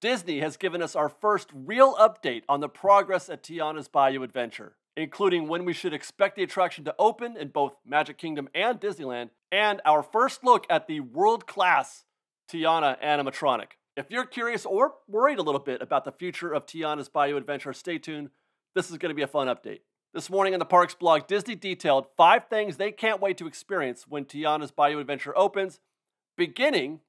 Disney has given us our first real update on the progress at Tiana's Bayou Adventure, including when we should expect the attraction to open in both Magic Kingdom and Disneyland, and our first look at the world-class Tiana animatronic. If you're curious or worried a little bit about the future of Tiana's Bayou Adventure, stay tuned. This is going to be a fun update. This morning on the Parks blog, Disney detailed 5 things they can't wait to experience when Tiana's Bayou Adventure opens, beginning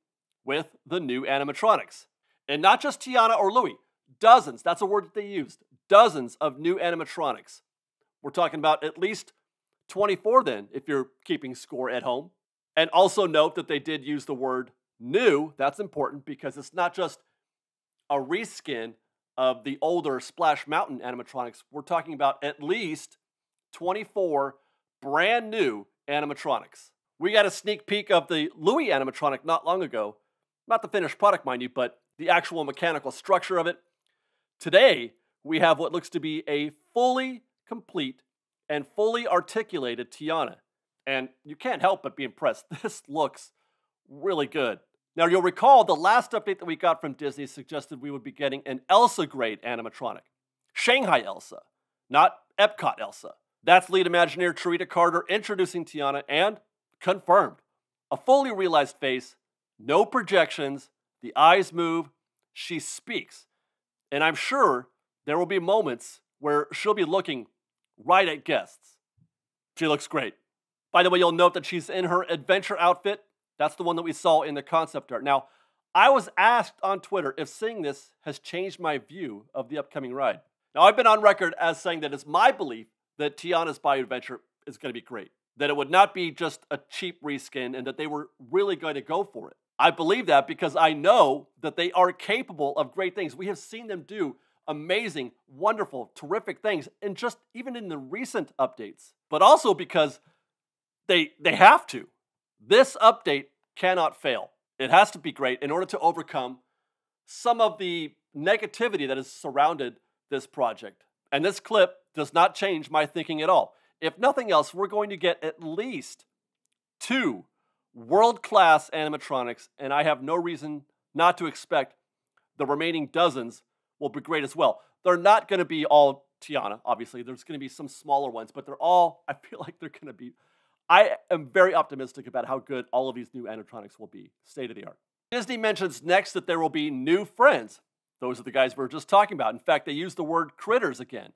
with the new animatronics. And not just Tiana or Louie, dozens, that's a word that they used, dozens of new animatronics. We're talking about at least 24 then, if you're keeping score at home. And also note that they did use the word new. That's important because it's not just a reskin of the older Splash Mountain animatronics. We're talking about at least 24 brand new animatronics. We got a sneak peek of the Louie animatronic not long ago. Not the finished product, mind you, but the actual mechanical structure of it. Today, we have what looks to be a fully complete and fully articulated Tiana. And you can't help but be impressed. This looks really good. Now, you'll recall the last update that we got from Disney suggested we would be getting an Elsa-grade animatronic. Shanghai Elsa, not Epcot Elsa. That's lead Imagineer Charita Carter introducing Tiana and confirmed. A fully realized face, no projections, the eyes move, she speaks. And I'm sure there will be moments where she'll be looking right at guests. She looks great. By the way, you'll note that she's in her adventure outfit. That's the one that we saw in the concept art. Now, I was asked on Twitter if seeing this has changed my view of the upcoming ride. Now, I've been on record as saying that it's my belief that Tiana's Bayou Adventure is going to be great. That it would not be just a cheap reskin and that they were really going to go for it. I believe that because I know that they are capable of great things. We have seen them do amazing, wonderful, terrific things, and just even in the recent updates. But also because they have to. This update cannot fail. It has to be great in order to overcome some of the negativity that has surrounded this project. And this clip does not change my thinking at all. If nothing else, we're going to get at least 2 world-class animatronics, and I have no reason not to expect the remaining dozens will be great as well. They're not going to be all Tiana, obviously. There's going to be some smaller ones, but they're all, I feel like they're going to be, I am very optimistic about how good all of these new animatronics will be, state of the art. Disney mentions next that there will be new friends. Those are the guys we were just talking about. In fact, they used the word critters again,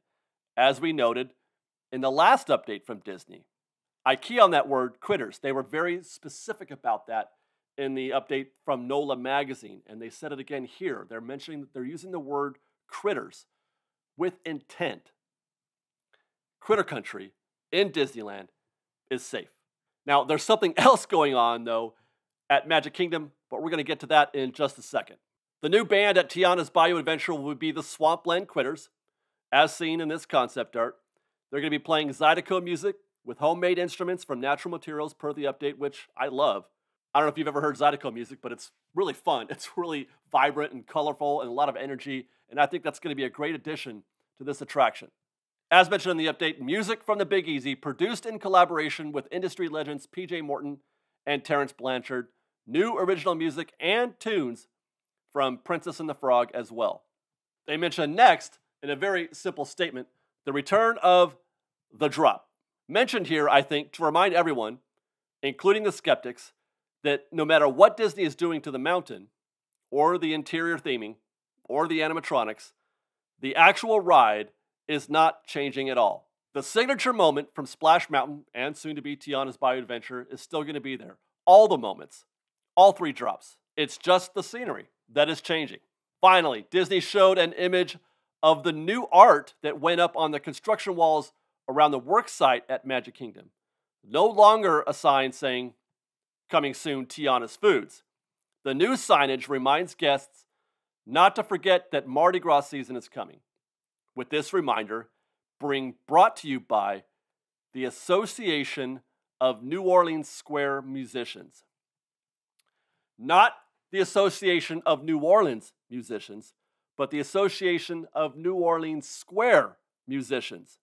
as we noted in the last update from Disney. I key on that word, critters. They were very specific about that in the update from NOLA magazine, and they said it again here. They're mentioning that they're using the word critters with intent. Critter Country in Disneyland is safe. Now, there's something else going on, though, at Magic Kingdom, but we're going to get to that in just a second. The new band at Tiana's Bayou Adventure will be the Swampland Critters, as seen in this concept art. They're going to be playing Zydeco music with homemade instruments from natural materials per the update, which I love. I don't know if you've ever heard Zydeco music, but it's really fun. It's really vibrant and colorful and a lot of energy, and I think that's going to be a great addition to this attraction. As mentioned in the update, music from the Big Easy, produced in collaboration with industry legends PJ Morton and Terrence Blanchard. New original music and tunes from Princess and the Frog as well. They mention next, in a very simple statement, the return of The Drop. Mentioned here, I think, to remind everyone, including the skeptics, that no matter what Disney is doing to the mountain, or the interior theming, or the animatronics, the actual ride is not changing at all. The signature moment from Splash Mountain, and soon to be Tiana's Bayou Adventure, is still going to be there. All the moments. All 3 drops. It's just the scenery that is changing. Finally, Disney showed an image of the new art that went up on the construction walls around the work site at Magic Kingdom. No longer a sign saying, "Coming soon, Tiana's Foods." The new signage reminds guests not to forget that Mardi Gras season is coming. With this reminder, brought to you by the Association of New Orleans Square Musicians. Not the Association of New Orleans Musicians, but the Association of New Orleans Square Musicians.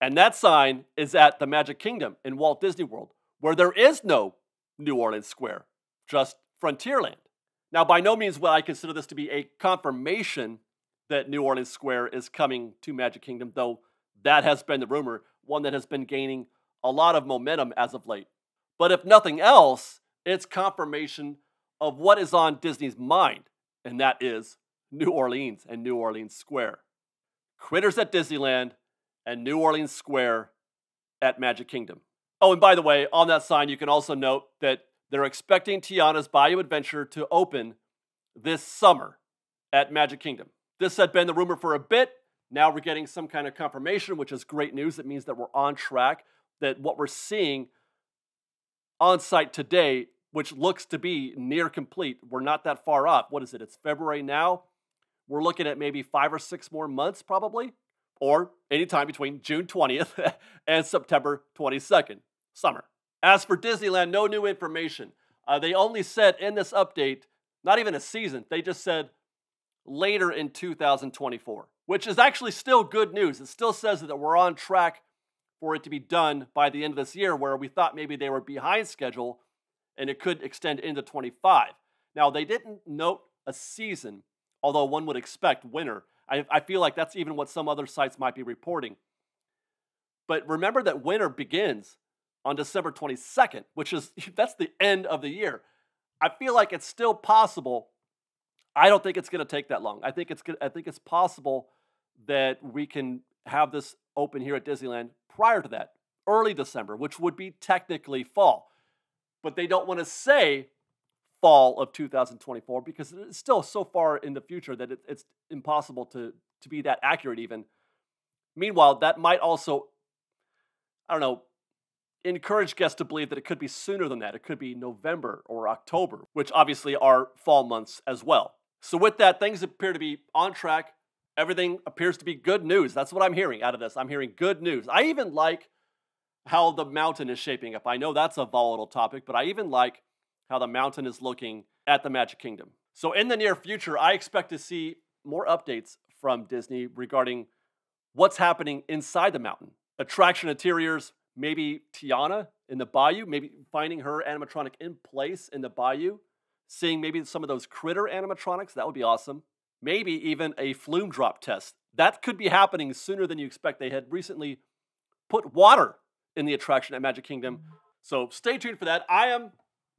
And that sign is at the Magic Kingdom in Walt Disney World, where there is no New Orleans Square, just Frontierland. Now, by no means will I consider this to be a confirmation that New Orleans Square is coming to Magic Kingdom, though that has been the rumor, one that has been gaining a lot of momentum as of late. But if nothing else, it's confirmation of what is on Disney's mind, and that is New Orleans and New Orleans Square. Critters at Disneyland and New Orleans Square at Magic Kingdom. Oh, and by the way, on that sign, you can also note that they're expecting Tiana's Bayou Adventure to open this summer at Magic Kingdom. This had been the rumor for a bit. Now we're getting some kind of confirmation, which is great news. It means that we're on track, that what we're seeing on site today, which looks to be near complete, we're not that far off. What is it? It's February now. We're looking at maybe 5 or 6 more months probably, or anytime between June 20th and September 22nd, summer. As for Disneyland, no new information. They only said in this update, not even a season, they just said later in 2024, which is actually still good news. It still says that we're on track for it to be done by the end of this year, where we thought maybe they were behind schedule and it could extend into 25. Now, they didn't note a season, although one would expect winter. I feel like that's even what some other sites might be reporting. But remember that winter begins on December 22nd, which is, that's the end of the year. I feel like it's still possible. I don't think it's going to take that long. I think it's possible that we can have this open here at Disneyland prior to that, early December, which would be technically fall. But they don't want to say fall of 2024 because it's still so far in the future that it's impossible to be that accurate even. Meanwhile, that might also, I don't know, encourage guests to believe that it could be sooner than that. It could be November or October, which obviously are fall months as well. So with that, things appear to be on track. Everything appears to be good news. That's what I'm hearing out of this. I'm hearing good news. I even like how the mountain is shaping up. I know that's a volatile topic, but I even like how the mountain is looking at the Magic Kingdom. So in the near future, I expect to see more updates from Disney regarding what's happening inside the mountain. Attraction interiors, maybe Tiana in the bayou, maybe finding her animatronic in place in the bayou, seeing maybe some of those critter animatronics, that would be awesome. Maybe even a flume drop test. That could be happening sooner than you expect. They had recently put water in the attraction at Magic Kingdom. So stay tuned for that. I am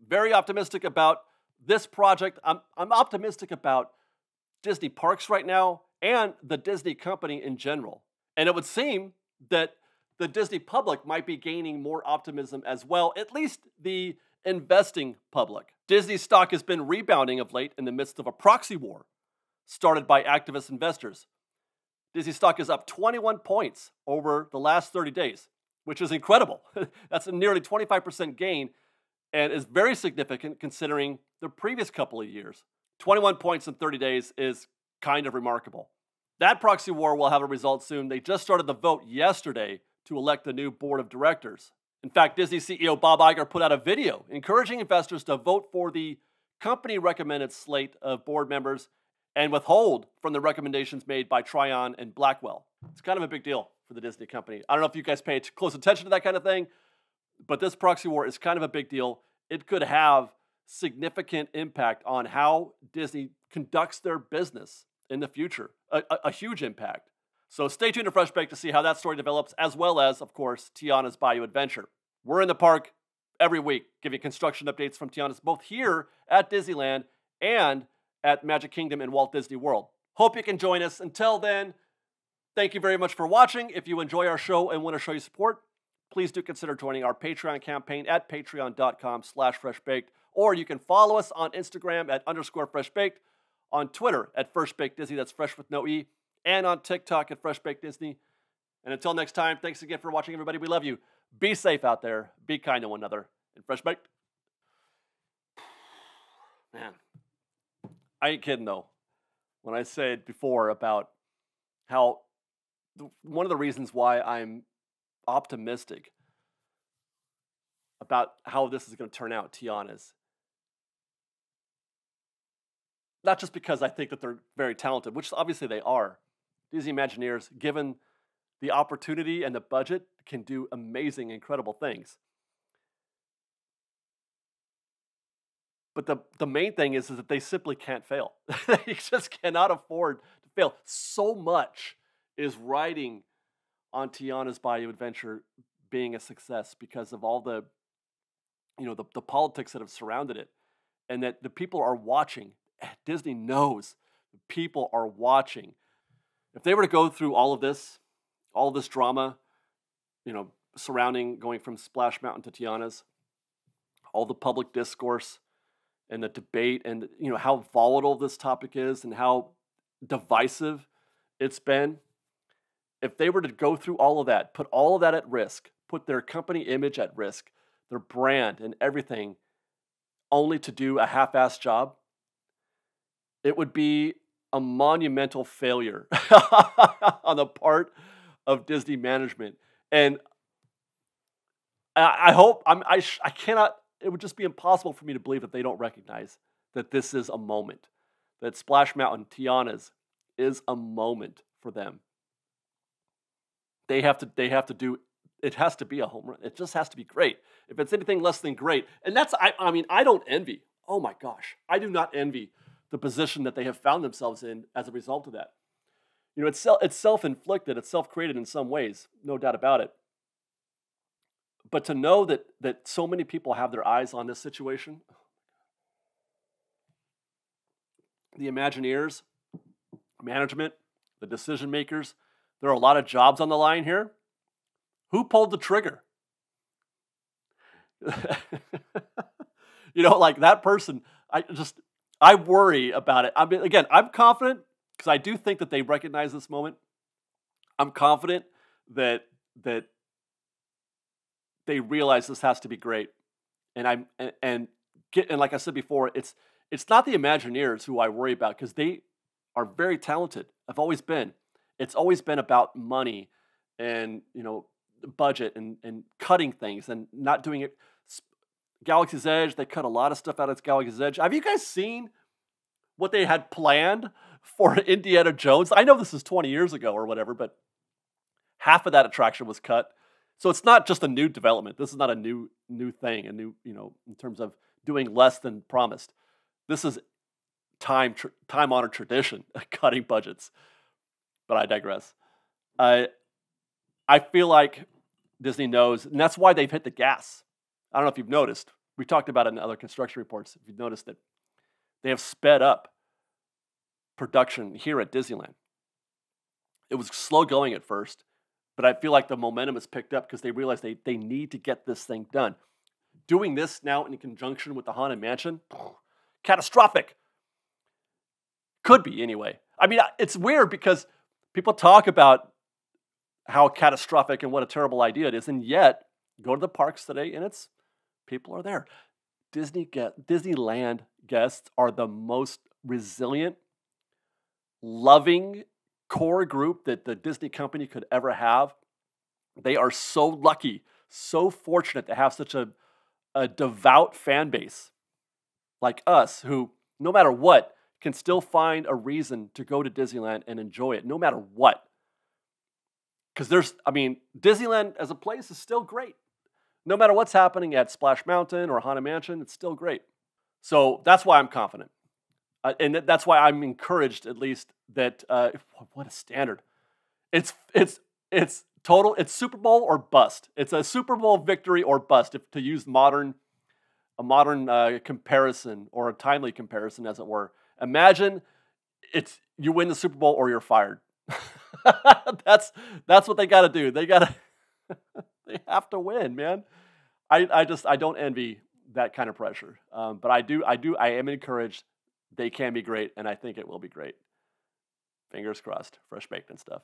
very optimistic about this project. I'm optimistic about Disney parks right now and the Disney company in general. And it would seem that the Disney public might be gaining more optimism as well, at least the investing public. Disney stock has been rebounding of late in the midst of a proxy war started by activist investors. Disney stock is up 21 points over the last 30 days, which is incredible. That's a nearly 25% gain and is very significant considering the previous couple of years. 21 points in 30 days is kind of remarkable. That proxy war will have a result soon. They just started the vote yesterday to elect the new board of directors. In fact, Disney CEO Bob Iger put out a video encouraging investors to vote for the company-recommended slate of board members and withhold from the recommendations made by Tryon and Blackwell. It's kind of a big deal for the Disney company. I don't know if you guys pay close attention to that kind of thing, but this proxy war is kind of a big deal. It could have significant impact on how Disney conducts their business in the future, a huge impact. So stay tuned to Fresh Baked to see how that story develops, as well as, of course, Tiana's Bayou Adventure. We're in the park every week, giving construction updates from Tiana's, both here at Disneyland and at Magic Kingdom and Walt Disney World. Hope you can join us. Until then, thank you very much for watching. If you enjoy our show and want to show your support, please do consider joining our Patreon campaign at patreon.com/freshbaked, or you can follow us on Instagram at _freshbaked, on Twitter at FreshBakedDisney, that's fresh with no E, and on TikTok at FreshBakedDisney. And until next time, thanks again for watching, everybody. We love you. Be safe out there. Be kind to one another. And Fresh Baked. Man, I ain't kidding, though, when I said before about how one of the reasons why I'm optimistic about how this is going to turn out, Tiana's, not just because I think that they're very talented, which obviously they are. Disney Imagineers, given the opportunity and the budget, can do amazing, incredible things. But the main thing is that they simply can't fail. They just cannot afford to fail. So much is riding on Tiana's Bayou Adventure being a success because of all the, the politics that have surrounded it, and that the people are watching. Disney knows the people are watching. If they were to go through all of this drama, surrounding going from Splash Mountain to Tiana's, all the public discourse and the debate, and how volatile this topic is and how divisive it's been. If they were to go through all of that, put all of that at risk, put their company image at risk, their brand and everything, only to do a half-assed job, it would be a monumental failure on the part of Disney management. And I hope I cannot. It would just be impossible for me to believe that they don't recognize that this is a moment, that Splash Mountain, Tiana's, is a moment for them. They have to do. It has to be a home run. It just has to be great. If it's anything less than great, and that's I don't envy. Oh my gosh, I do not envy the position that they have found themselves in as a result of that. It's self-inflicted, it's self-created in some ways, no doubt about it. But to know that so many people have their eyes on this situation, the Imagineers, management, the decision makers, there are a lot of jobs on the line here. Who pulled the trigger? Like that person, I worry about it. I mean, again, I'm confident because I do think that they recognize this moment. I'm confident that they realize this has to be great. And like I said before, it's not the Imagineers who I worry about because they are very talented. Have always been. It's always been about money and budget and cutting things and not doing it. Galaxy's Edge, they cut a lot of stuff out of Galaxy's Edge. Have you guys seen what they had planned for Indiana Jones? I know this is 20 years ago or whatever, but half of that attraction was cut. So it's not just a new development. This is not a new thing, in terms of doing less than promised. This is time-honored tradition, cutting budgets. But I digress. I feel like Disney knows, and that's why they've hit the gas. I don't know if you've noticed. We talked about it in other construction reports. If you've noticed that they have sped up production here at Disneyland. It was slow going at first, but I feel like the momentum has picked up because they realize they need to get this thing done. Doing this now in conjunction with the Haunted Mansion, catastrophic. Could be, anyway. I mean, it's weird because people talk about how catastrophic and what a terrible idea it is, and yet go to the parks today and people are there. Disneyland guests are the most resilient, loving core group that the Disney company could ever have. They are so lucky, so fortunate to have such a devout fan base like us who, no matter what, can still find a reason to go to Disneyland and enjoy it, no matter what. Because Disneyland as a place is still great. No matter what's happening at Splash Mountain or Haunted Mansion, it's still great. So that's why I'm confident. And that's why I'm encouraged, at least, that what a standard. It's total. It's Super Bowl or bust. It's a Super Bowl victory or bust, to use a modern comparison, or a timely comparison, as it were. Imagine you win the Super Bowl or you're fired. That's what they got to do. They have to win, man. I don't envy that kind of pressure. But I am encouraged. They can be great, and I think it will be great. Fingers crossed, fresh baked and stuff.